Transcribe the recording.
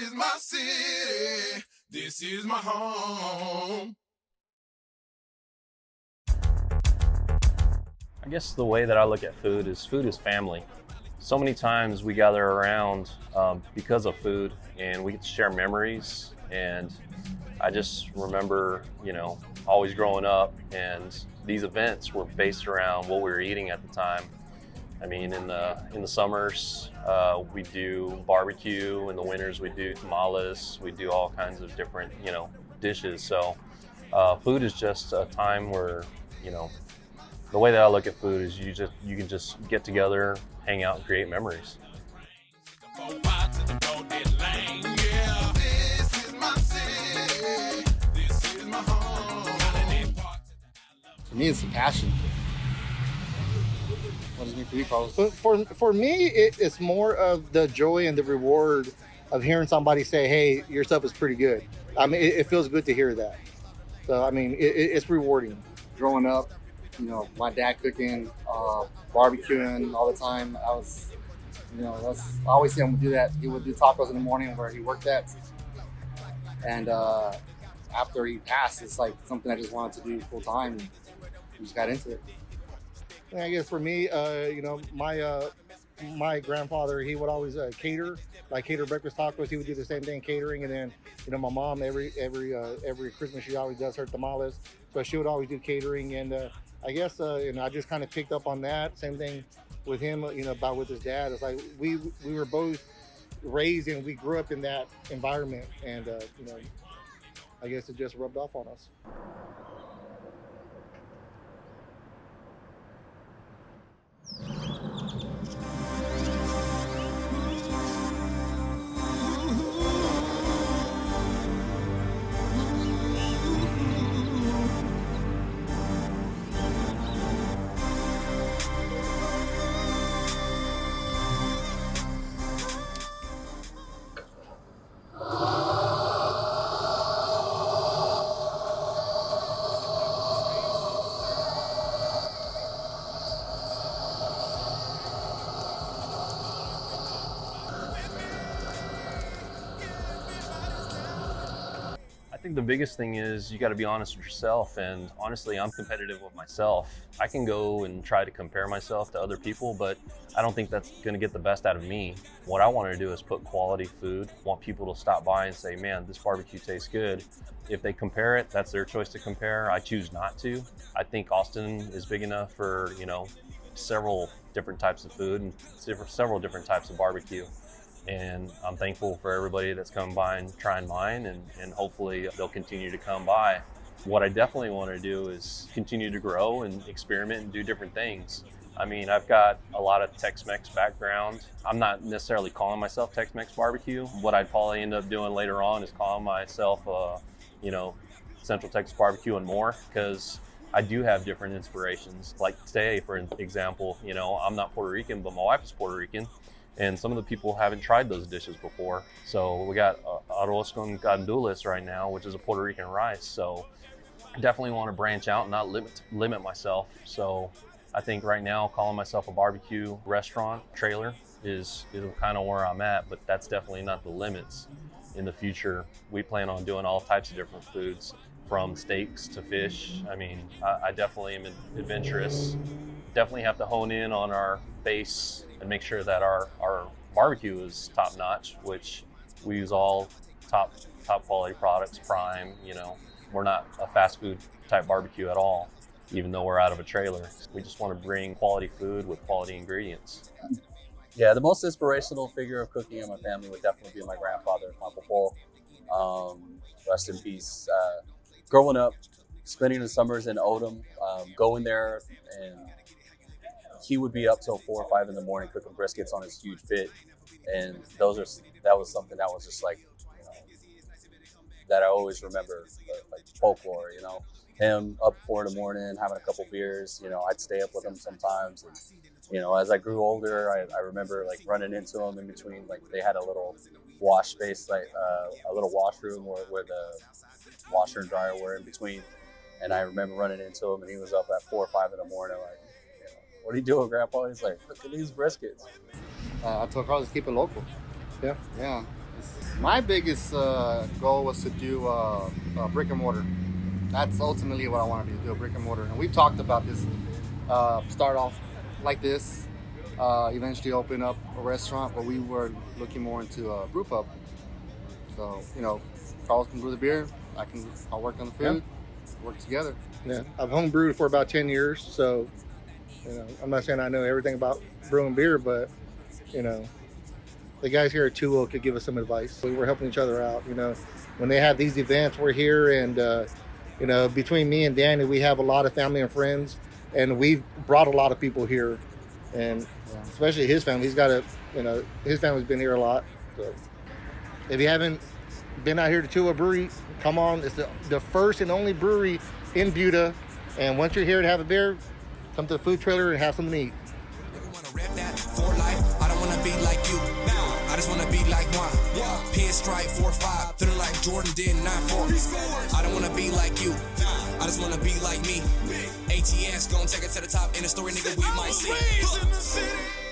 is my city. This is my home. I guess the way that I look at food is family. So many times we gather around because of food, and we get to share memories. And I just remember, always growing up, and these events were based around what we were eating at the time. I mean, in the summers, we do barbecue. In the winters, we do tamales. We do all kinds of different, dishes. So food is just a time where, the way that I look at food is you can just get together, hang out, and create memories. For me, it's the passion. What does it mean for you, Carlos? For me, it's more of the joy and the reward of hearing somebody say, "Hey, your stuff is pretty good." I mean, it feels good to hear that. So, I mean, it's rewarding. Growing up, my dad cooking, barbecuing all the time. I always see him do that. He would do tacos in the morning where he worked at. And after he passed, it's like something I just wanted to do full time. And we just got into it. And I guess for me, my grandfather, he would always cater breakfast tacos. He would do the same thing, catering. And then, my mom, every Christmas, she always does her tamales. So she would always do catering. And I guess, I just kind of picked up on that. Same thing with him, about with his dad. It's like we were both raised and we grew up in that environment. And, I guess it just rubbed off on us. I think the biggest thing is you got to be honest with yourself, and honestly, I'm competitive with myself. I can go and try to compare myself to other people, but I don't think that's going to get the best out of me. What I want to do is put quality food. I want people to stop by and say, man, this barbecue tastes good. If they compare it, that's their choice to compare. I choose not to. I think Austin is big enough for, several different types of food and several different types of barbecue. And I'm thankful for everybody that's come by and trying mine, and hopefully they'll continue to come by. What I definitely want to do is continue to grow and experiment and do different things. I mean, I've got a lot of Tex-Mex background. I'm not necessarily calling myself Tex-Mex barbecue. What I'd probably end up doing later on is calling myself, Central Texas barbecue and more, because I do have different inspirations. Like today, for example, I'm not Puerto Rican, but my wife is Puerto Rican. And some of the people haven't tried those dishes before. So we got arroz con gandules right now, which is a Puerto Rican rice. So I definitely want to branch out and not limit myself. So I think right now calling myself a barbecue restaurant trailer is kind of where I'm at, but that's definitely not the limits. In the future, we plan on doing all types of different foods, from steaks to fish. I mean, I definitely am adventurous. Definitely have to hone in on our base and make sure that our barbecue is top notch, which we use all top quality products, prime. We're not a fast food type barbecue at all, even though we're out of a trailer. We just want to bring quality food with quality ingredients. Yeah, the most inspirational figure of cooking in my family would definitely be my grandfather, Papa Paul. Rest in peace. Growing up, spending the summers in Odom, going there, and he would be up till 4 or 5 in the morning cooking briskets on his huge pit, and that was something that was just like, that I always remember, like folklore. Him up 4 in the morning having a couple beers. I'd stay up with him sometimes, and as I grew older, I remember like running into him in between. Like they had a little wash space, like a little washroom where the washer and dryer were in between. And I remember running into him, and he was up at 4 or 5 in the morning, like, what are you doing, Grandpa? He's like, look at these briskets. I told Carlos to keep it local. Yeah. My biggest goal was to do brick and mortar. That's ultimately what I want to do a brick and mortar. And we've talked about this, start off like this, eventually open up a restaurant, but we were looking more into a brew pub. So, you know, Carlos can brew the beer, I'll work on the food, work together. Yeah, I've home brewed for about 10 years, so, you know, I'm not saying I know everything about brewing beer, but, you know, the guys here at Tuo could give us some advice. We were helping each other out, you know. When they have these events, we're here, and, you know, between me and Danny, we have a lot of family and friends, and we've brought a lot of people here, and especially his family. He's got his family's been here a lot. So if you haven't been out here to Tuo Brewery, come on. It's the first and only brewery in Buda, and once you're here to have a beer, come to the food trailer and have something to eat. I don't wanna be like you. I just wanna be like one. Pinstripe 4-5, feeling like Jordan did 9-4. I don't wanna be like you. I just wanna be like me. ATS gon' take it to the top in the story, nigga. We might see.